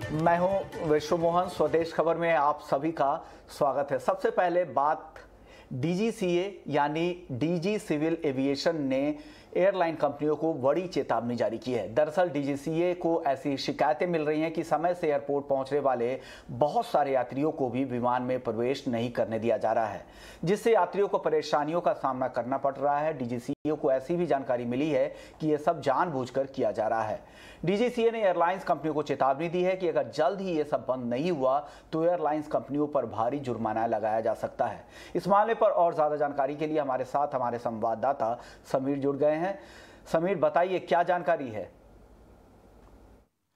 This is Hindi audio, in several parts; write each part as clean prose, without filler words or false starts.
मैं हूं विश्व मोहन। स्वदेश खबर में आप सभी का स्वागत है। सबसे पहले बात डीजीसीए यानी डीजी सिविल एविएशन ने एयरलाइन कंपनियों को बड़ी चेतावनी जारी की है। दरअसल डीजीसीए को ऐसी शिकायतें मिल रही हैं कि समय से एयरपोर्ट पहुंचने वाले बहुत सारे यात्रियों को भी विमान में प्रवेश नहीं करने दिया जा रहा है, जिससे यात्रियों को परेशानियों का सामना करना पड़ रहा है। डीजीसीए को ऐसी भी जानकारी मिली है कि यह सब जानबूझकर किया जा रहा है। डीजीसीए ने एयरलाइंस कंपनियों को चेतावनी दी है कि अगर जल्द ही ये सब बंद नहीं हुआ तो एयरलाइंस कंपनियों पर भारी जुर्माना लगाया जा सकता है। इस मामले पर और ज्यादा जानकारी के लिए हमारे साथ हमारे संवाददाता समीर जुड़ गए हैं। समीर, बताइए क्या जानकारी है?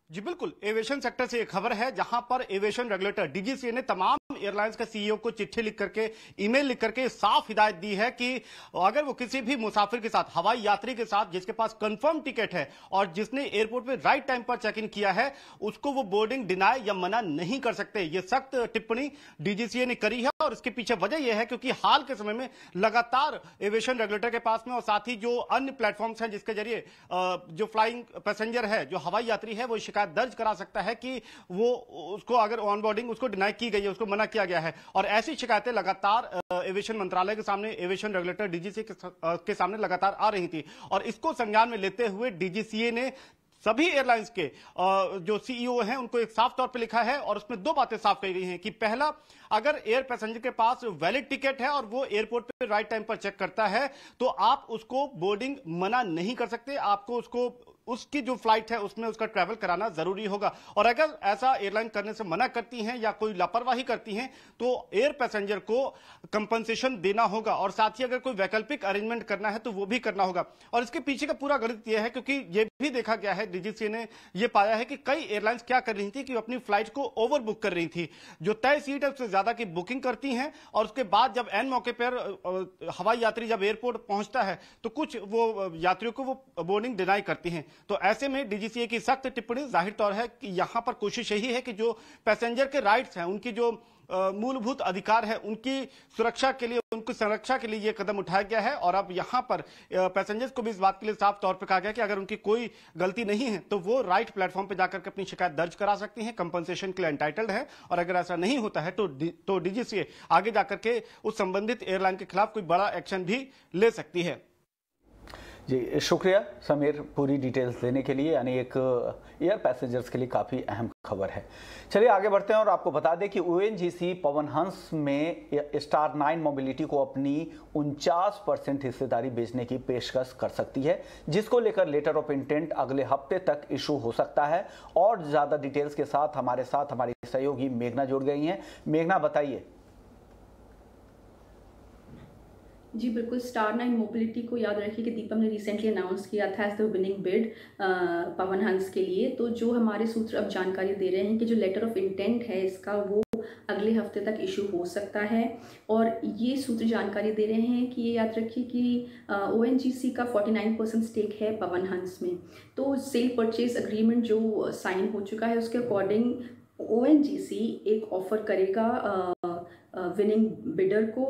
जी बिल्कुल, एविएशन सेक्टर से एक खबर है जहां पर एविएशन रेगुलेटर डीजीसीए ने तमाम एयरलाइंस के सीईओ को चिट्ठी लिख करके, ईमेल लिख करके साफ हिदायत दी है कि अगर वो किसी भी मुसाफिर के साथ, हवाई यात्री के साथ जिसके पास कंफर्म टिकट है और जिसने एयरपोर्ट पे राइट टाइम पर चेक इन किया है, उसको वो बोर्डिंग डिनाई या मना नहीं कर सकते। ये सख्त टिप्पणी डीजीसीए ने करी है और इसके पीछे वजह यह है क्योंकि हाल के समय में लगातार एविएशन रेगुलेटर के पास में और साथ ही जो अन्य प्लेटफॉर्म्स हैं जिसके जरिए जो फ्लाइंग पैसेंजर है, जो हवाई यात्री है, वो शिकायत दर्ज करा सकता है कि वो उसको अगर ऑन बोर्डिंग उसको डिनाई की गई है, उसको मना किया गया है। और ऐसी शिकायतें लगातार एविएशन मंत्रालय के सामने, एविएशन रेगुलेटर डीजीसीए के सामने लगातार आ रही थी और इसको संज्ञान में लेते हुए डीजीसीए ने सभी एयरलाइंस के जो सीईओ हैं उनको एक साफ तौर पे लिखा है और उसमें दो बातें साफ कही गई हैं कि पहला, अगर एयर पैसेंजर के पास वैलिड टिकट है और वो एयरपोर्ट पे राइट टाइम पर चेक करता है तो आप उसको बोर्डिंग मना नहीं कर सकते, आपको उसको उसकी जो फ्लाइट है उसमें उसका ट्रैवल कराना जरूरी होगा। और अगर ऐसा एयरलाइन करने से मना करती हैं या कोई लापरवाही करती हैं तो एयर पैसेंजर को कंपनसेशन देना होगा और साथ ही अगर कोई वैकल्पिक अरेंजमेंट करना है तो वो भी करना होगा। और इसके पीछे का पूरा गणित यह है क्योंकि ये भी देखा गया है, डीजीसीए ने यह पाया है कि कई एयरलाइंस क्या कर रही थी कि अपनी फ्लाइट को ओवर बुक कर रही थी, जो तय सीट है उससे ज्यादा की बुकिंग करती हैं और उसके बाद जब एन मौके पर हवाई यात्री जब एयरपोर्ट पहुंचता है तो कुछ वो यात्रियों को वो बोर्डिंग डिनाई करती हैं। तो ऐसे में डीजीसीए की सख्त टिप्पणी, जाहिर तौर है कि यहां पर कोशिश यही है कि जो पैसेंजर के राइट्स हैं, उनकी जो मूलभूत अधिकार है, उनकी सुरक्षा के लिए, उनकी संरक्षा के लिए यह कदम उठाया गया है। और अब यहां पर पैसेंजर्स को भी इस बात के लिए साफ तौर पर कहा गया कि अगर उनकी कोई गलती नहीं है तो वो राइट प्लेटफॉर्म पर जाकर के अपनी शिकायत दर्ज करा सकती हैं, कंपनसेशन के लिए एंटाइटल्ड है। और अगर ऐसा नहीं होता है तो डीजीसीए आगे जाकर के उस संबंधित एयरलाइन के खिलाफ कोई बड़ा एक्शन भी ले सकती है। जी शुक्रिया समीर, पूरी डिटेल्स देने के लिए। यानी एक एयर पैसेंजर्स के लिए काफ़ी अहम खबर है। चलिए आगे बढ़ते हैं और आपको बता दें कि ओएनजीसी पवन हंस में स्टार 9 मोबिलिटी को अपनी 49% हिस्सेदारी बेचने की पेशकश कर सकती है, जिसको लेकर लेटर ऑफ इंटेंट अगले हफ्ते तक इशू हो सकता है। और ज़्यादा डिटेल्स के साथ हमारे सहयोगी मेघना जुड़ गई हैं। मेघना, बताइए। जी बिल्कुल, स्टार 9 मोबिलिटी को याद रखिए कि दीपम ने रिसेंटली अनाउंस किया था as the winning bid Pawan Hans के लिए। तो जो हमारे सूत्र अब जानकारी दे रहे हैं कि जो लेटर ऑफ इंटेंट है इसका वो अगले हफ्ते तक इशू हो सकता है। और ये सूत्र जानकारी दे रहे हैं कि ये याद रखिए कि ओएनजीसी का 49% स्टेक है पवन हंस में। तो सेल परचेज एग्रीमेंट जो साइन हो चुका है उसके अकॉर्डिंग ओएनजीसी एक ऑफर करेगा विनिंग बिडर को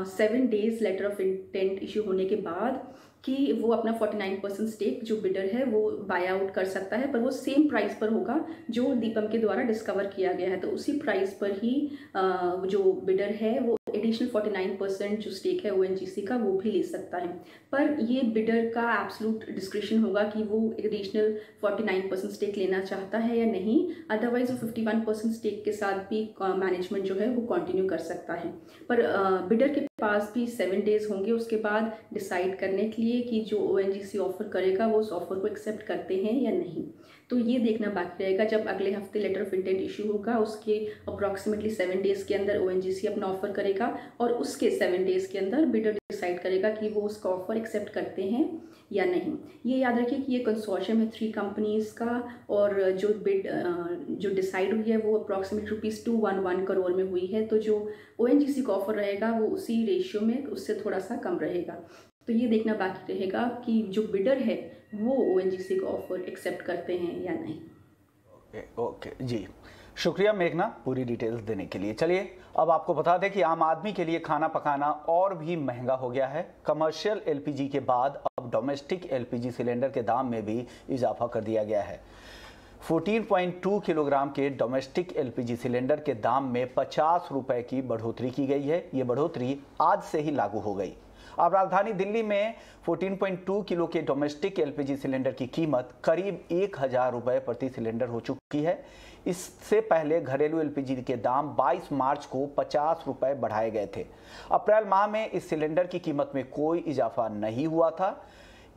7 days later of intent issue होने के बाद कि वो अपना 49% स्टेक जो बिडर है वो बाय आउट कर सकता है, पर वो सेम प्राइस पर होगा जो दीपम के द्वारा डिस्कवर किया गया है। तो उसी प्राइस पर ही जो बिडर है वो एडिशनल 49% जो स्टेक है ओएनजीसी का वो भी ले सकता है। पर ये बिडर का एब्सोल्यूट डिस्क्रिशन होगा कि वो एडिशनल 49% स्टेक लेना चाहता है या नहीं। अदरवाइज वो 51% स्टेक के साथ भी मैनेजमेंट जो है वो कंटिन्यू कर सकता है। पर बिडर के पास भी 7 डेज होंगे उसके बाद डिसाइड करने के लिए कि जो ओएनजीसी ऑफर करेगा वो उस ऑफर को एक्सेप्ट करते हैं या नहीं। तो ये देखना बाकी रहेगा। जब अगले हफ्ते लेटर ऑफ इंटेंट इशू होगा उसके अप्रॉक्सीमेटली 7 डेज के अंदर ओएनजीसी अपना ऑफर करेगा और उसके 7 डेज के अंदर बिडर डिसाइड करेगा कि वो उसका ऑफर एक्सेप्ट करते हैं या नहीं। ये याद रखिए कि ये कंसोर्शियम है 3 कंपनीज का और जो बिड जो डिसाइड हुई है वो अप्रॉक्सीमेट ₹211 करोड़ में हुई है। तो जो ओएनजीसी का ऑफर रहेगा वो उसी रेशियो में उससे थोड़ा सा कम रहेगा। तो ये देखना बाकी रहेगा कि जो बिडर है वो ओएनजीसी का ऑफर एक्सेप्ट करते हैं या नहीं। ओके जी, शुक्रिया मेघना पूरी डिटेल्स देने के लिए। चलिए अब आपको बता दें कि आम आदमी के लिए खाना पकाना और भी महंगा हो गया है। कमर्शियल एलपीजी के बाद अब डोमेस्टिक एलपीजी सिलेंडर के दाम में भी इजाफा कर दिया गया है। 14.2 किलोग्राम के डोमेस्टिक एलपीजी सिलेंडर के दाम में 50 रुपए की बढ़ोतरी की गई है। ये बढ़ोतरी आज से ही लागू हो गई। अब राजधानी दिल्ली में 14.2 किलो के डोमेस्टिक एलपीजी सिलेंडर की कीमत करीब 1000 रुपए प्रति सिलेंडर हो चुकी है। इससे पहले घरेलू एलपीजी के दाम 22 मार्च को 50 रुपए बढ़ाए गए थे। अप्रैल माह में इस सिलेंडर की कीमत में कोई इजाफा नहीं हुआ था।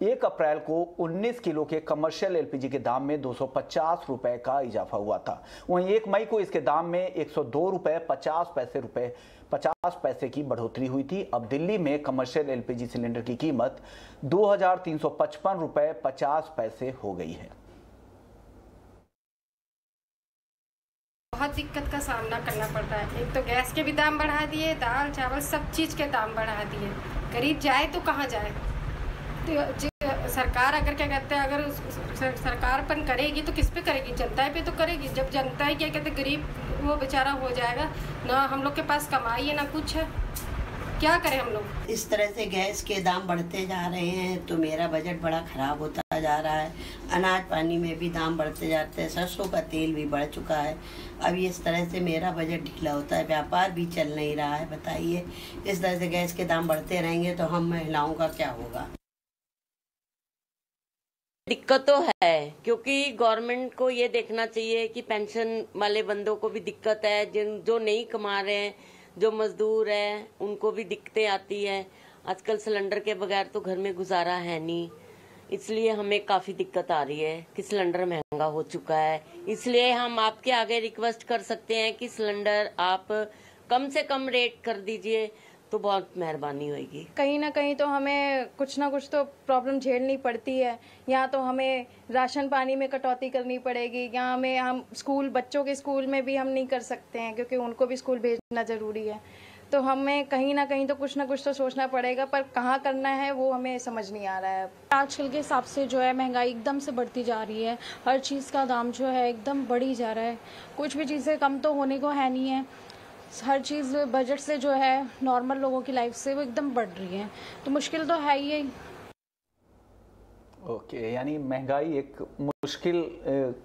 1 अप्रैल को 19 किलो के कमर्शियल एलपीजी के दाम में 250 रुपए का इजाफा हुआ था। वहीं 1 मई को इसके दाम में 102 रुपए 50 पैसे की बढ़ोतरी हुई थी। अब दिल्ली में कमर्शियल एलपीजी सिलेंडर की कीमत 2355 रुपए 50 पैसे हो गई है। बहुत दिक्कत का सामना करना पड़ता है। एक तो गैस के भी दाम बढ़ा दिए, दाल चावल सब चीज़ के दाम बढ़ा दिए। गरीब जाए तो कहाँ जाए? तो सरकार अगर क्या कहते हैं, अगर सरकारपन करेगी तो किस पे करेगी? जनता पे तो करेगी। जब जनता ही क्या कहते हैं, गरीब वो बेचारा हो जाएगा ना। हम लोग के पास कमाई है ना कुछ है, क्या करें हम लोग? इस तरह से गैस के दाम बढ़ते जा रहे हैं तो मेरा बजट बड़ा खराब होता जा रहा है। अनाज पानी में भी दाम बढ़ते जाते हैं, सरसों का तेल भी बढ़ चुका है। अब इस तरह से मेरा बजट ढीला होता है, व्यापार भी चल नहीं रहा है। बताइए, इस तरह से गैस के दाम बढ़ते रहेंगे तो हम महिलाओं का क्या होगा? दिक्कत तो है, क्योंकि गवर्नमेंट को ये देखना चाहिए कि पेंशन वाले बंदों को भी दिक्कत है, जो नहीं कमा रहे हैं, जो मजदूर है, उनको भी दिक्कतें आती है। आजकल सिलेंडर के बगैर तो घर में गुजारा है नहीं, इसलिए हमें काफ़ी दिक्कत आ रही है कि सिलेंडर महंगा हो चुका है। इसलिए हम आपके आगे रिक्वेस्ट कर सकते हैं कि सिलेंडर आप कम से कम रेट कर दीजिए तो बहुत मेहरबानी होगी। कहीं ना कहीं तो हमें कुछ ना कुछ तो प्रॉब्लम झेलनी पड़ती है। यहाँ तो हमें राशन पानी में कटौती करनी पड़ेगी, यहाँ हमें हम बच्चों के स्कूल में भी हम नहीं कर सकते हैं क्योंकि उनको भी स्कूल भेजना ज़रूरी है। तो हमें कहीं ना कहीं तो कुछ ना कुछ तो सोचना पड़ेगा, पर कहाँ करना है वो हमें समझ नहीं आ रहा है। आजकल के हिसाब से जो है महंगाई एकदम से बढ़ती जा रही है। हर चीज़ का दाम जो है एकदम बढ़ ही जा रहा है। कुछ भी चीज़ें कम तो होने को है नहीं है। हर चीज़ बजट से जो है नॉर्मल लोगों की लाइफ से वो एकदम बढ़ रही है, तो मुश्किल तो है ही। ओके, यानी महंगाई एक मुश्किल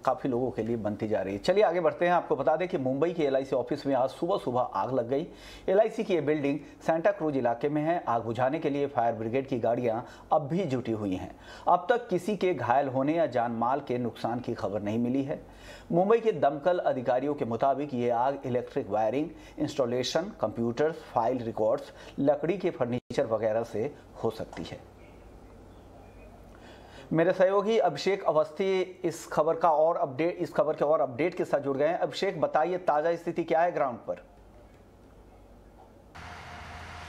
काफ़ी लोगों के लिए बनती जा रही है। चलिए आगे बढ़ते हैं। आपको बता दें कि मुंबई के LIC ऑफिस में आज सुबह सुबह आग लग गई। LIC की ये बिल्डिंग सेंटा क्रूज इलाके में है। आग बुझाने के लिए फायर ब्रिगेड की गाड़ियां अब भी जुटी हुई हैं। अब तक किसी के घायल होने या जान माल के नुकसान की खबर नहीं मिली है। मुंबई के दमकल अधिकारियों के मुताबिक ये आग electric wiring, installation, computers, file records, लकड़ी के फर्नीचर वगैरह से हो सकती है। मेरे सहयोगी अभिषेक अवस्थी इस खबर के और अपडेट के साथ जुड़ गए हैं। अभिषेक, बताइए ताजा स्थिति क्या है ग्राउंड पर?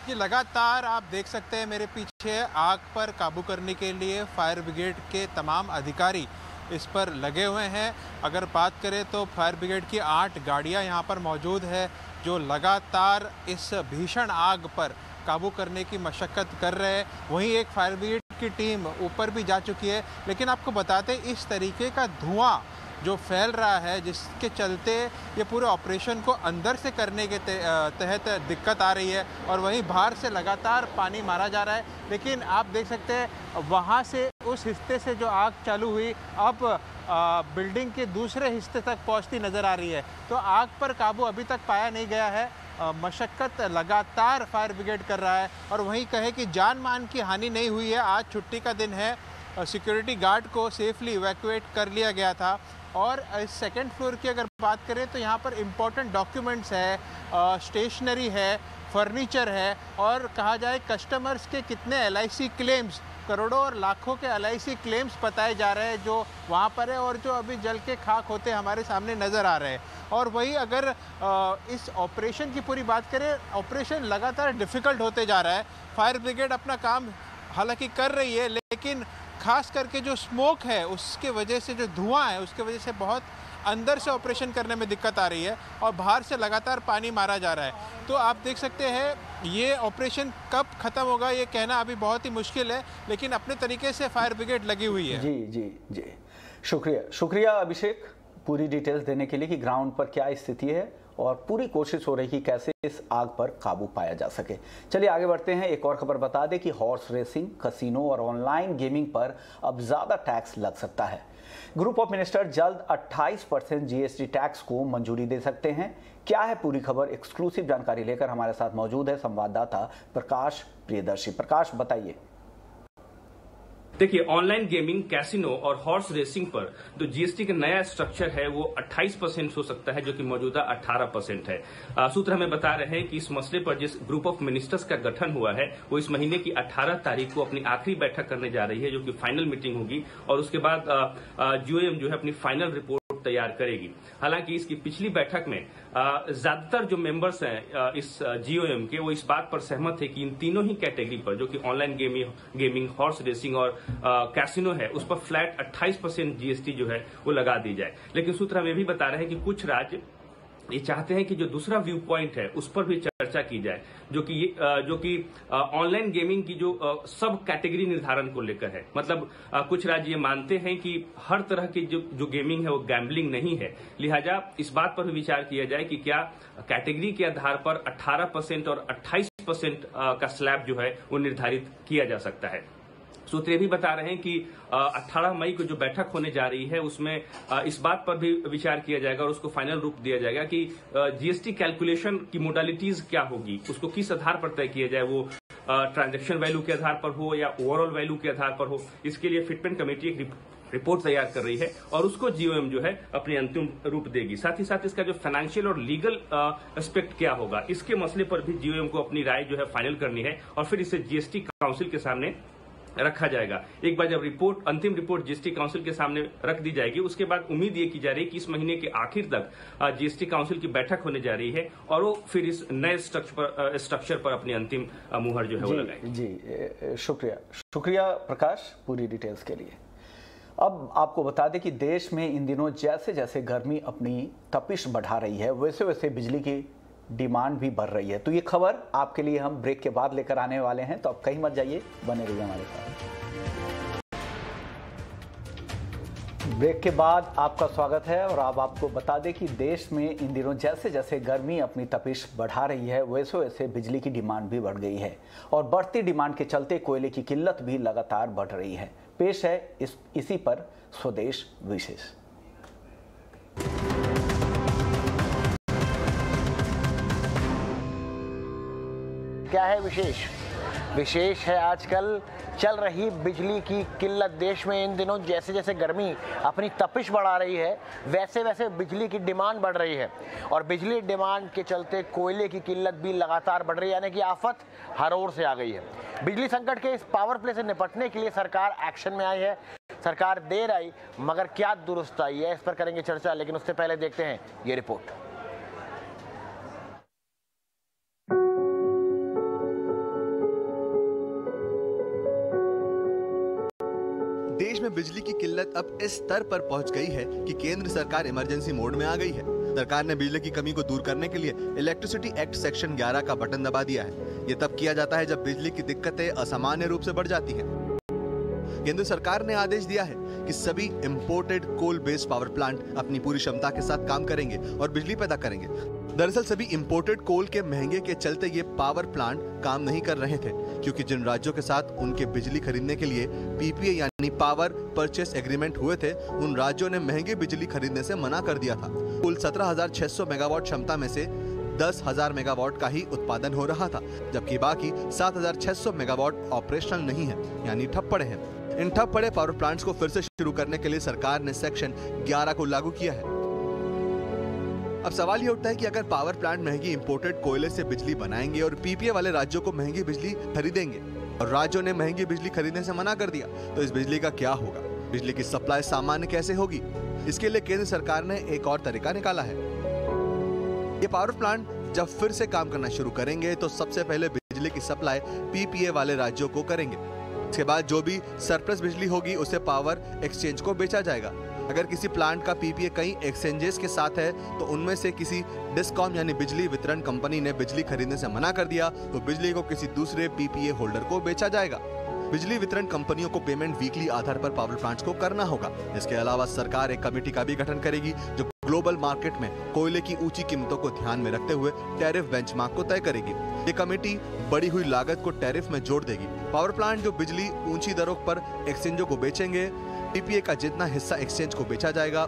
कि लगातार आप देख सकते हैं मेरे पीछे आग पर काबू करने के लिए फायर ब्रिगेड के तमाम अधिकारी इस पर लगे हुए हैं। अगर बात करें तो फायर ब्रिगेड की 8 गाड़ियां यहां पर मौजूद है जो लगातार इस भीषण आग पर काबू करने की मशक्कत कर रहे हैं। वहीं एक फायर ब्रिगेड की टीम ऊपर भी जा चुकी है। लेकिन आपको बताते इस तरीके का धुआं जो फैल रहा है, जिसके चलते ये पूरे ऑपरेशन को अंदर से करने के तहत दिक्कत आ रही है और वहीं बाहर से लगातार पानी मारा जा रहा है। लेकिन आप देख सकते हैं वहाँ से उस हिस्से से जो आग चालू हुई अब बिल्डिंग के दूसरे हिस्से तक पहुँचती नज़र आ रही है। तो आग पर काबू अभी तक पाया नहीं गया है। मशक्कत लगातार फायर ब्रिगेड कर रहा है और वहीं कहे कि जान मान की हानि नहीं हुई है। आज छुट्टी का दिन है, सिक्योरिटी गार्ड को सेफली इवैक्यूएट कर लिया गया था। और सेकंड फ्लोर की अगर बात करें तो यहाँ पर इम्पोर्टेंट डॉक्यूमेंट्स है, स्टेशनरी है, फर्नीचर है और कहा जाए कस्टमर्स के कितने LIC क्लेम्स, करोड़ों और लाखों के LIC क्लेम्स बताए जा रहे हैं जो वहाँ पर है और जो अभी जल के खाक होते हमारे सामने नज़र आ रहे हैं। और वही अगर इस ऑपरेशन की पूरी बात करें, ऑपरेशन लगातार डिफ़िकल्ट होते जा रहा है। फायर ब्रिगेड अपना काम हालांकि कर रही है, लेकिन खास करके जो स्मोक है उसके वजह से, जो धुआं है उसके वजह से बहुत अंदर से ऑपरेशन करने में दिक्कत आ रही है और बाहर से लगातार पानी मारा जा रहा है। तो आप देख सकते हैं ये ऑपरेशन कब ख़त्म होगा ये कहना अभी बहुत ही मुश्किल है, लेकिन अपने तरीके से फायर ब्रिगेड लगी हुई है। जी जी जी, शुक्रिया अभिषेक पूरी डिटेल्स देने के लिए कि ग्राउंड पर क्या स्थिति है और पूरी कोशिश हो रही कि कैसे इस आग पर काबू पाया जा सके। चलिए आगे बढ़ते हैं। एक और खबर बता दें कि हॉर्स रेसिंग, कसिनो और ऑनलाइन गेमिंग पर अब ज़्यादा टैक्स लग सकता है। ग्रुप ऑफ मिनिस्टर जल्द 28% जीएसटी टैक्स को मंजूरी दे सकते हैं। क्या है पूरी खबर? एक्सक्लूसिव जानकारी लेकर हमारे साथ मौजूद है संवाददाता प्रकाश प्रियदर्शी। प्रकाश, बताइए। देखिए, ऑनलाइन गेमिंग, कैसीनो और हॉर्स रेसिंग पर जो जीएसटी का नया स्ट्रक्चर है वो 28% हो सकता है, जो कि मौजूदा 18% है। सूत्र हमें बता रहे हैं कि इस मसले पर जिस ग्रुप ऑफ मिनिस्टर्स का गठन हुआ है वो इस महीने की 18 तारीख को अपनी आखिरी बैठक करने जा रही है, जो कि फाइनल मीटिंग होगी और उसके बाद जीओएम जो है अपनी फाइनल रिपोर्ट तैयार करेगी। हालांकि इसकी पिछली बैठक में ज्यादातर जो मेंबर्स हैं इस जीओएम के, वो इस बात पर सहमत थे कि इन तीनों ही कैटेगरी पर, जो कि ऑनलाइन गेमिंग, हॉर्स रेसिंग और कैसीनो है, उस पर फ्लैट 28% जीएसटी जो है वो लगा दी जाए। लेकिन सूत्र हमें भी बता रहे हैं कि कुछ राज्य ये चाहते हैं कि जो दूसरा व्यू पॉइंट है उस पर भी चर्चा की जाए, जो कि ऑनलाइन गेमिंग की जो सब कैटेगरी निर्धारण को लेकर है। मतलब कुछ राज्य ये मानते हैं कि हर तरह की जो गेमिंग है वो गैम्बलिंग नहीं है, लिहाजा इस बात पर भी विचार किया जाए कि क्या कैटेगरी के आधार पर 18% और 28% का स्लैब जो है वो निर्धारित किया जा सकता है। सूत्र ये भी बता रहे हैं कि 18 मई को जो बैठक होने जा रही है उसमें इस बात पर भी विचार किया जाएगा और उसको फाइनल रूप दिया जाएगा कि जीएसटी कैलकुलेशन की मोडालिटीज क्या होगी, उसको किस आधार पर तय किया जाए, वो ट्रांजैक्शन वैल्यू के आधार पर हो या ओवरऑल वैल्यू के आधार पर हो। इसके लिए फिटमेंट कमेटी एक रिपोर्ट तैयार कर रही है और उसको जीओएम जो है अपने अंतिम रूप देगी। साथ ही साथ इसका जो फाइनेंशियल और लीगल एस्पेक्ट क्या होगा, इसके मसले पर भी जीओएम को अपनी राय जो है फाइनल करनी है और फिर इसे जीएसटी काउंसिल के सामने रखा जाएगा। एक बार जब अंतिम रिपोर्ट जीएसटी काउंसिल के सामने रख दी जाएगी, उसके बाद उम्मीद ये की जा रही है कि इस महीने के आखिर तक जीएसटी काउंसिल की बैठक होने जा रही है और वो फिर इस नए स्ट्रक्चर पर अपनी अंतिम मुहर जो है वो लगाएगी। जी, शुक्रिया प्रकाश पूरी डिटेल्स के लिए। अब आपको बता दें कि देश में इन दिनों जैसे जैसे गर्मी अपनी तपिश बढ़ा रही है, वैसे वैसे बिजली की डिमांड भी बढ़ रही है। तो ये खबर आपके लिए हम ब्रेक के बाद लेकर आने वाले हैं, तो आप कहीं मत जाइए, बने रहिए हमारे साथ। ब्रेक के बाद आपका स्वागत है और अब आपको बता दें कि देश में इन दिनों जैसे जैसे गर्मी अपनी तपिश बढ़ा रही है, वैसे वैसे बिजली की डिमांड भी बढ़ गई है और बढ़ती डिमांड के चलते कोयले की किल्लत भी लगातार बढ़ रही है। पेश है इसी पर स्वदेश विशेष। क्या है विशेष? विशेष है आजकल चल रही बिजली की किल्लत। देश में इन दिनों जैसे जैसे गर्मी अपनी तपिश बढ़ा रही है, वैसे वैसे बिजली की डिमांड बढ़ रही है और बिजली डिमांड के चलते कोयले की किल्लत भी लगातार बढ़ रही है, यानी कि आफत हर ओर से आ गई है। बिजली संकट के इस पावर प्ले से निपटने के लिए सरकार एक्शन में आई है। सरकार देर आई मगर क्या दुरुस्त आई है, इस पर करेंगे चर्चा, लेकिन उससे पहले देखते हैं ये रिपोर्ट। देश में बिजली की किल्लत अब इस स्तर पर पहुंच गई है कि केंद्र सरकार इमरजेंसी मोड में आ गई है। सरकार ने बिजली की कमी को दूर करने के लिए इलेक्ट्रिसिटी एक्ट सेक्शन 11 का बटन दबा दिया है। ये तब किया जाता है जब बिजली की दिक्कतें असामान्य रूप से बढ़ जाती हैं। केंद्र सरकार ने आदेश दिया है कि सभी imported coal based power plant अपनी पूरी क्षमता के साथ काम करेंगे और बिजली पैदा करेंगे। दरअसल सभी इंपोर्टेड कोल के महंगे के चलते ये पावर प्लांट काम नहीं कर रहे थे, क्योंकि जिन राज्यों के साथ उनके बिजली खरीदने के लिए पीपीए यानी पावर परचेस एग्रीमेंट हुए थे, उन राज्यों ने महंगी बिजली खरीदने से मना कर दिया था। कुल 17,600 मेगावाट क्षमता में से 10,000 मेगावाट का ही उत्पादन हो रहा था, जबकि बाकी 7,600 मेगावाट ऑपरेशनल नहीं है, यानी ठप पड़े हैं। इन ठप पड़े पावर प्लांट्स को फिर से शुरू करने के लिए सरकार ने सेक्शन 11 को लागू किया है। अब सवाल ये उठता है कि अगर पावर प्लांट महंगी इंपोर्टेड कोयले से बिजली बनाएंगे और पीपीए वाले राज्यों को महंगी बिजली खरीदेंगे और राज्यों ने महंगी बिजली खरीदने से मना कर दिया, तो इस बिजली का क्या होगा? बिजली की सप्लाई सामान्य कैसे होगी? इसके लिए केंद्र सरकार ने एक और तरीका निकाला है। ये पावर प्लांट जब फिर से काम करना शुरू करेंगे तो सबसे पहले बिजली की सप्लाई पीपीए वाले राज्यों को करेंगे। इसके बाद जो भी सरप्लस बिजली होगी उसे पावर एक्सचेंज को बेचा जाएगा। अगर किसी प्लांट का पीपीए कई एक्सचेंजेस के साथ है तो उनमें से किसी डिस्कॉम यानी बिजली वितरण कंपनी ने बिजली खरीदने से मना कर दिया तो बिजली को किसी दूसरे पीपीए होल्डर को बेचा जाएगा। बिजली वितरण कंपनियों को पेमेंट वीकली आधार पर पावर प्लांट्स को करना होगा। इसके अलावा सरकार एक कमेटी का भी गठन करेगी जो ग्लोबल मार्केट में कोयले की ऊंची कीमतों को ध्यान में रखते हुए टैरिफ बेंचमार्क को तय करेगी। ये कमेटी बढ़ी हुई लागत को टैरिफ में जोड़ देगी। पावर प्लांट जो बिजली ऊंची दरों पर एक्सचेंजों को बेचेंगे पीपीए का जितना हिस्सा एक्सचेंज को बेचा जाएगा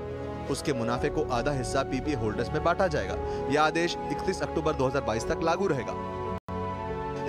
उसके मुनाफे को आधा हिस्सा पीपीए होल्डर्स में बांटा जाएगा। यह आदेश 31 अक्टूबर 2022 तक लागू रहेगा।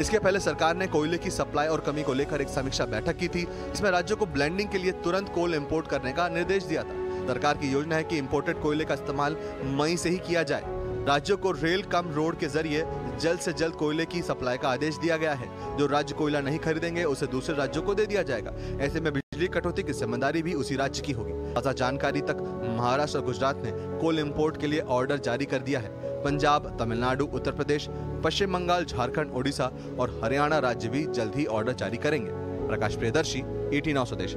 इसके पहले सरकार ने कोयले की सप्लाई और कमी को लेकर एक समीक्षा बैठक की थी। इसमें राज्यों को ब्लेंडिंग के लिए तुरंत कोल इंपोर्ट करने का निर्देश दिया था। सरकार की योजना है कि इंपोर्टेड कोयले का इस्तेमाल मई से ही किया जाए। राज्यों को रेल कम रोड के जरिए जल्द से जल्द कोयले की सप्लाई का आदेश दिया गया है। जो राज्य कोयला नहीं खरीदेंगे उसे दूसरे राज्यों को दे दिया जाएगा। ऐसे में बिजली कटौती की जिम्मेदारी भी उसी राज्य की होगी। ताजा जानकारी तक महाराष्ट्र और गुजरात ने कोल इंपोर्ट के लिए ऑर्डर जारी कर दिया है। पंजाब, तमिलनाडु, उत्तर प्रदेश, पश्चिम बंगाल, झारखंड, ओडिशा और हरियाणा राज्य भी जल्द ही ऑर्डर जारी करेंगे। प्रकाश प्रियदर्शी, ET Now स्वदेश।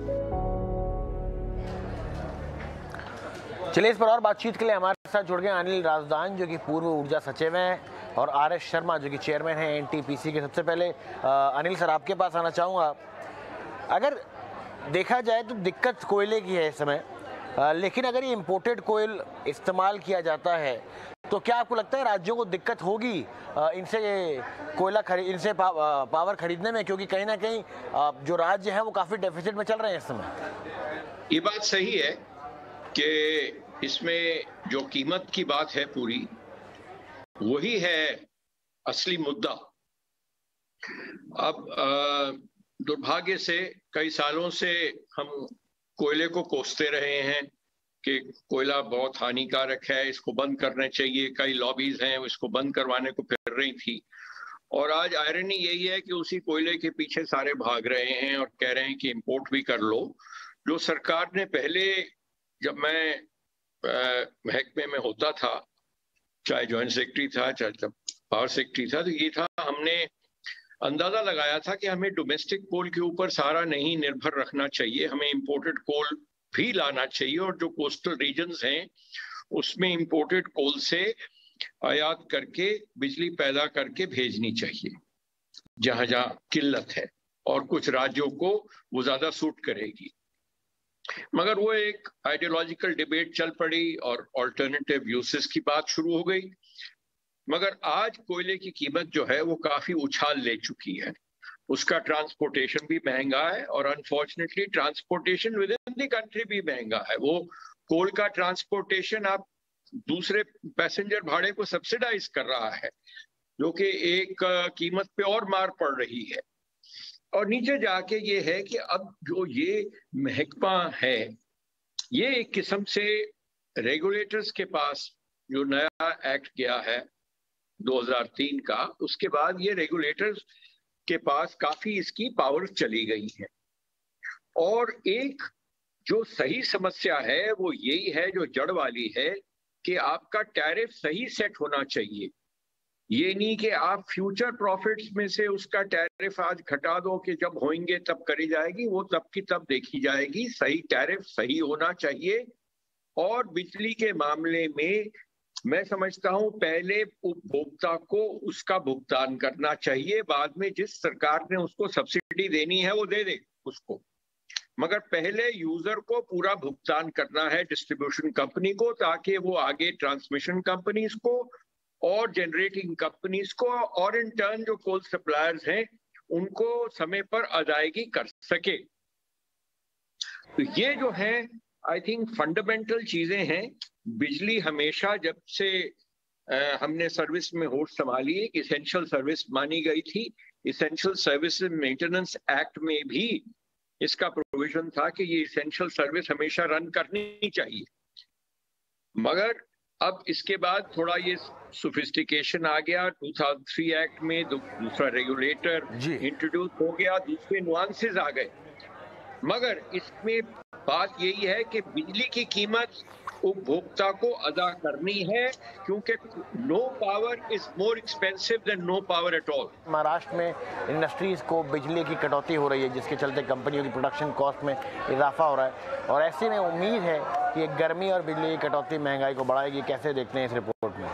चलिए इस पर और बातचीत के लिए हमारे साथ जुड़ गए अनिल राजदान जो कि पूर्व ऊर्जा सचिव हैं और RS शर्मा जो कि चेयरमैन हैं NTPC के। सबसे पहले अनिल सर आपके पास आना चाहूँगा। अगर देखा जाए तो दिक्कत कोयले की है इस समय, लेकिन अगर ये इम्पोर्टेड कोयल इस्तेमाल किया जाता है तो क्या आपको लगता है राज्यों को दिक्कत होगी इनसे कोयला इनसे पावर खरीदने में, क्योंकि कहीं ना कहीं जो राज्य हैं वो काफ़ी डेफिसिट में चल रहे हैं इस समय? ये बात सही है कि इसमें जो कीमत की बात है पूरी वही है असली मुद्दा। अब दुर्भाग्य से कई सालों से हम कोयले को कोसते रहे हैं कि कोयला बहुत हानिकारक है, इसको बंद करना चाहिए। कई लॉबीज हैं इसको बंद करवाने को फिर रही थी, और आज आयरनी यही है कि उसी कोयले के पीछे सारे भाग रहे हैं और कह रहे हैं कि इंपोर्ट भी कर लो। जो सरकार ने पहले, जब मैं महकमे में होता था, चाहे ज्वाइंट सेक्रेटरी था चाहे पावर सेक्रेटरी था, तो ये था, हमने अंदाजा लगाया था कि हमें डोमेस्टिक कोल के ऊपर सारा नहीं निर्भर रखना चाहिए, हमें इंपोर्टेड कोल भी लाना चाहिए और जो कोस्टल रीजन्स हैं उसमें इंपोर्टेड कोल से आयात करके बिजली पैदा करके भेजनी चाहिए जहां जहां किल्लत है, और कुछ राज्यों को वो ज्यादा सूट करेगी। मगर वो एक आइडियोलॉजिकल डिबेट चल पड़ी और ऑल्टरनेटिव यूसेस की बात शुरू हो गई। मगर आज कोयले की कीमत जो है वो काफी उछाल ले चुकी है, उसका ट्रांसपोर्टेशन भी महंगा है और unfortunately transportation with in the country भी महंगा है। वो कोल का ट्रांसपोर्टेशन आप दूसरे पैसेंजर भाड़े को सब्सिडाइज कर रहा है, जो कि एक कीमत पे और मार पड़ रही है। और नीचे जाके ये है कि अब जो ये महकमा है, ये एक किस्म से रेगुलेटर्स के पास जो नया एक्ट गया है 2003 का, उसके बाद ये रेगुलेटर्स के पास काफी इसकी पावर चली गई है। और एक जो सही समस्या है वो यही है, जो जड़ वाली है, कि आपका टैरिफ सही सेट होना चाहिए। ये नहीं कि आप फ्यूचर प्रॉफिट्स में से उसका टैरिफ आज घटा दो कि जब होंगे तब करी जाएगी, वो तब की तब देखी जाएगी। सही टैरिफ सही होना चाहिए। और बिजली के मामले में मैं समझता हूं पहले उपभोक्ता को उसका भुगतान करना चाहिए, बाद में जिस सरकार ने उसको सब्सिडी देनी है वो दे दे उसको, मगर पहले यूजर को पूरा भुगतान करना है डिस्ट्रीब्यूशन कंपनी को, ताकि वो आगे ट्रांसमिशन कंपनीज को और जनरेटिंग कंपनीज को और इन टर्न जो कोल सप्लायर्स हैं उनको समय पर अदायगी कर सके। तो ये जो है आई थिंक फंडामेंटल चीजें हैं। बिजली हमेशा जब से हमने सर्विस में होश संभाली, एक इसेंशियल सर्विस मानी गई थी। इसेंशियल सर्विस मेंटेनेंस एक्ट में भी इसका प्रोविजन था कि ये इसेंशियल सर्विस हमेशा रन करनी चाहिए। मगर अब इसके बाद थोड़ा ये सोफिस्टिकेशन आ गया, 2003 एक्ट में दूसरा रेगुलेटर इंट्रोड्यूस हो गया, दूसरे नुआंसेस आ गए। मगर इसमें बात यही है कि बिजली की कीमत उपभोक्ता को अदा करनी है, क्योंकि no power is more expensive than no power at all. Maharashtra में इंडस्ट्रीज को बिजली की कटौती हो रही है, जिसके चलते कंपनियों की प्रोडक्शन कॉस्ट में इजाफा हो रहा है, और ऐसे में उम्मीद है कि गर्मी और बिजली की कटौती महंगाई को बढ़ाएगी। कैसे देखते हैं इस रिपोर्ट में?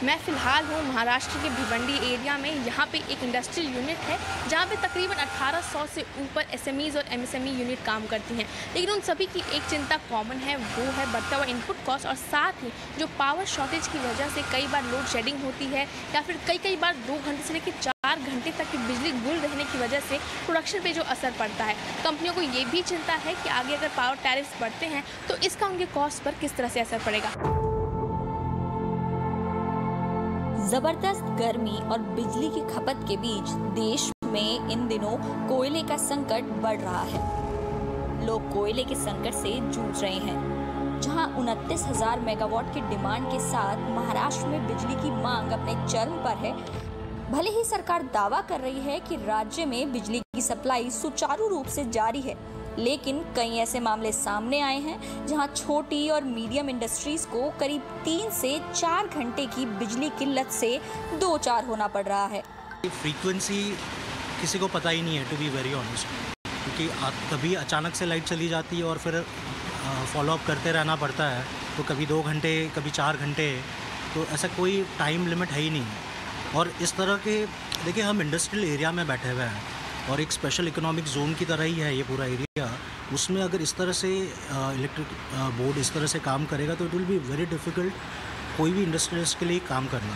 मैं फ़िलहाल हूँ महाराष्ट्र के भिवंडी एरिया में। यहाँ पे एक इंडस्ट्रियल यूनिट है जहाँ पे तकरीबन 1800 से ऊपर SMEs और MSME यूनिट काम करती हैं, लेकिन उन सभी की एक चिंता कॉमन है, वो है बढ़ता हुआ इनपुट कॉस्ट और साथ ही जो पावर शॉर्टेज की वजह से कई बार लोड शेडिंग होती है या फिर कई बार 2 घंटे से लेकर 4 4 घंटे तक की बिजली गुल रहने की वजह से प्रोडक्शन पे जो असर पड़ता है। कंपनियों को ये भी चिंता है कि आगे अगर पावर टैरिफ्स बढ़ते हैं तो इसका उनके कॉस्ट पर किस तरह से असर पड़ेगा। जबरदस्त गर्मी और बिजली की खपत के बीच देश में इन दिनों कोयले का संकट बढ़ रहा है। लोग कोयले के संकट से जूझ रहे हैं। जहां 29,000 मेगावाट की डिमांड के साथ महाराष्ट्र में बिजली की मांग अपने चरम पर है, भले ही सरकार दावा कर रही है कि राज्य में बिजली की सप्लाई सुचारू रूप से जारी है, लेकिन कई ऐसे मामले सामने आए हैं जहां छोटी और मीडियम इंडस्ट्रीज को करीब 3 से 4 घंटे की बिजली किल्लत से दो चार होना पड़ रहा है। फ्रीक्वेंसी किसी को पता ही नहीं है, टू बी वेरी ऑनेस्ट, क्योंकि कभी अचानक से लाइट चली जाती है और फिर फॉलो अप करते रहना पड़ता है, तो कभी 2 घंटे कभी 4 घंटे, तो ऐसा कोई टाइम लिमिट है ही नहीं। और इस तरह के देखिए, हम इंडस्ट्रियल एरिया में बैठे हुए हैं और एक स्पेशल इकोनॉमिक जोन की तरह ही है ये पूरा एरिया। उसमें अगर इस तरह से इलेक्ट्रिक बोर्ड इस तरह से काम करेगा तो it will be very difficult कोई भी इंडस्ट्रियलिस्ट के लिए काम करना।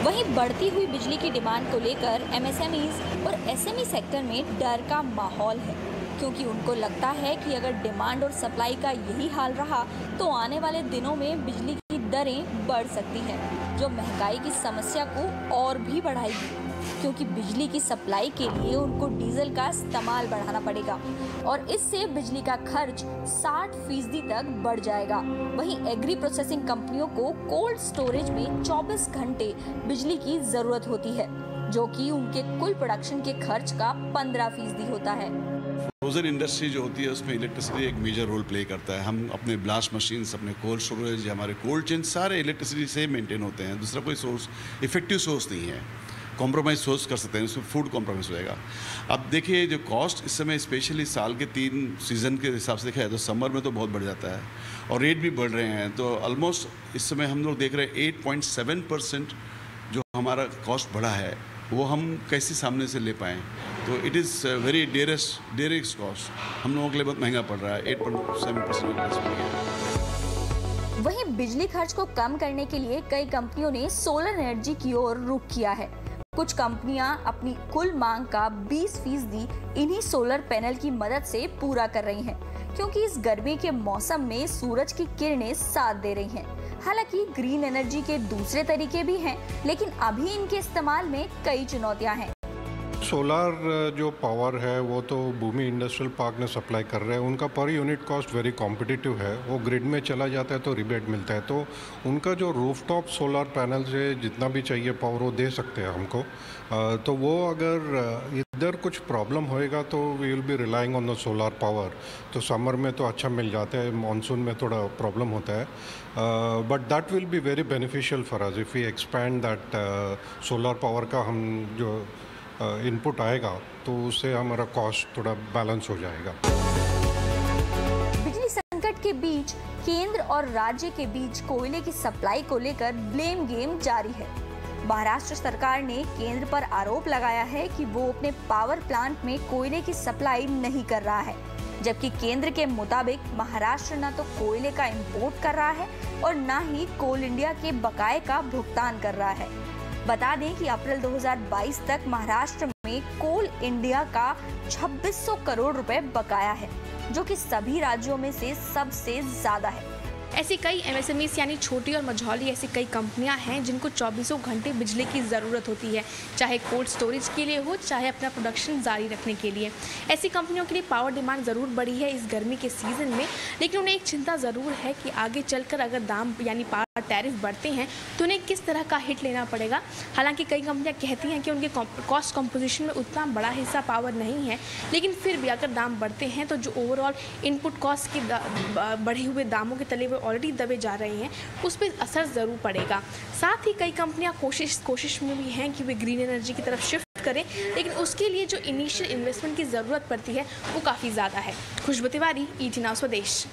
वहीं बढ़ती हुई बिजली की डिमांड को लेकर एमएसएमईज और एसएमई सेक्टर में डर का माहौल है, क्योंकि उनको लगता है कि अगर डिमांड और सप्लाई का यही हाल रहा तो आने वाले दिनों में बिजली की दरें बढ़ सकती हैं, जो महंगाई की समस्या को और भी बढ़ाएगी, क्योंकि बिजली की सप्लाई के लिए उनको डीजल का इस्तेमाल बढ़ाना पड़ेगा और इससे बिजली का खर्च 60% तक बढ़ जाएगा। वहीं एग्री प्रोसेसिंग कंपनियों को कोल्ड स्टोरेज में 24 घंटे बिजली की जरूरत होती है, जो कि उनके कुल प्रोडक्शन के खर्च का 15% होता है। फ्रोजन इंडस्ट्री जो होती है उसमें इलेक्ट्रिसिटी एक मेजर रोल प्ले करता है। हम अपने ब्लास्ट मशीन्स, अपने कोल्ड स्टोरेज, हमारे कोल्ड चेन सारे इलेक्ट्रिसिटी से मेंटेन होते हैं। दूसरा कोई सोर्स, इफेक्टिव सोर्स नहीं है। कॉम्प्रोमाइज़ सोर्स कर सकते हैं, उसमें फूड कॉम्प्रोमाइज़ होएगा। अब देखिए, जो कॉस्ट इस समय स्पेशली साल के 3 सीज़न के हिसाब से देखा है तो समर में तो बहुत बढ़ जाता है और रेट भी बढ़ रहे हैं। तो ऑलमोस्ट इस समय हम लोग देख रहे हैं 8.7% जो हमारा कॉस्ट बढ़ा है वो हम कैसे सामने से ले पाएँ। तो इट इज़ वेरी डेरेस्ट कॉस्ट, हम लोगों के लिए बहुत महंगा पड़ रहा है। 8.7% वहीं बिजली खर्च को कम करने के लिए कई कंपनियों ने सोलर एनर्जी की ओर रुख किया है। कुछ कंपनियां अपनी कुल मांग का 20% इन्हीं सोलर पैनल की मदद से पूरा कर रही हैं, क्योंकि इस गर्मी के मौसम में सूरज की किरणें साथ दे रही हैं। हालांकि ग्रीन एनर्जी के दूसरे तरीके भी हैं, लेकिन अभी इनके इस्तेमाल में कई चुनौतियां हैं। सोलार जो पावर है वो तो भूमि इंडस्ट्रियल पार्क ने सप्लाई कर रहे हैं, उनका per unit cost very competitive है। वो ग्रिड में चला जाता है तो रिबेट मिलता है, तो उनका जो रूफटॉप सोलार पैनल से जितना भी चाहिए पावर वो दे सकते हैं हमको। तो वो अगर इधर कुछ प्रॉब्लम होएगा तो we will be relying on the solar power. तो समर में तो अच्छा मिल जाता है, मानसून में थोड़ा प्रॉब्लम होता है, but that will be very beneficial for us if we expand that solar power का हम जो इनपुट आएगा तो उससे हमारा कॉस्ट थोड़ा बैलेंस हो जाएगा। बिजली संकट के बीच केंद्र और राज्य के बीच कोयले की सप्लाई को लेकर ब्लेम गेम जारी है। महाराष्ट्र सरकार ने केंद्र पर आरोप लगाया है कि वो अपने पावर प्लांट में कोयले की सप्लाई नहीं कर रहा है, जबकि केंद्र के मुताबिक महाराष्ट्र न तो कोयले का इंपोर्ट कर रहा है और न ही कोल इंडिया के बकाये का भुगतान कर रहा है। बता दें कि अप्रैल 2022 तक महाराष्ट्र में कोल इंडिया का 2600 करोड़ रुपए बकाया है, जो कि सभी राज्यों में से सबसे ज्यादा है। ऐसी कई एमएसएमईज यानी छोटी और मझौली ऐसी कई कंपनियां हैं जिनको 24 घंटे बिजली की ज़रूरत होती है, चाहे कोल्ड स्टोरेज के लिए हो, चाहे अपना प्रोडक्शन जारी रखने के लिए। ऐसी कंपनियों के लिए पावर डिमांड ज़रूर बढ़ी है इस गर्मी के सीज़न में, लेकिन उन्हें एक चिंता ज़रूर है कि आगे चलकर अगर दाम यानी पावर टैरिफ बढ़ते हैं तो उन्हें किस तरह का हिट लेना पड़ेगा। हालांकि कई कंपनियां कहती हैं कि उनके कॉस्ट कंपोजिशन में उतना बड़ा हिस्सा पावर नहीं है, लेकिन फिर भी अगर दाम बढ़ते हैं तो जो ओवरऑल इनपुट कॉस्ट के बढ़े हुए दामों के तले ऑलरेडी दबे जा रहे हैं उस पर असर ज़रूर पड़ेगा। साथ ही कई कंपनियां कोशिश में भी हैं कि वे ग्रीन एनर्जी की तरफ शिफ्ट करें, लेकिन उसके लिए जो इनिशियल इन्वेस्टमेंट की ज़रूरत पड़ती है वो काफ़ी ज़्यादा है। खुशबू तिवारी, ET नाउ स्वदेश।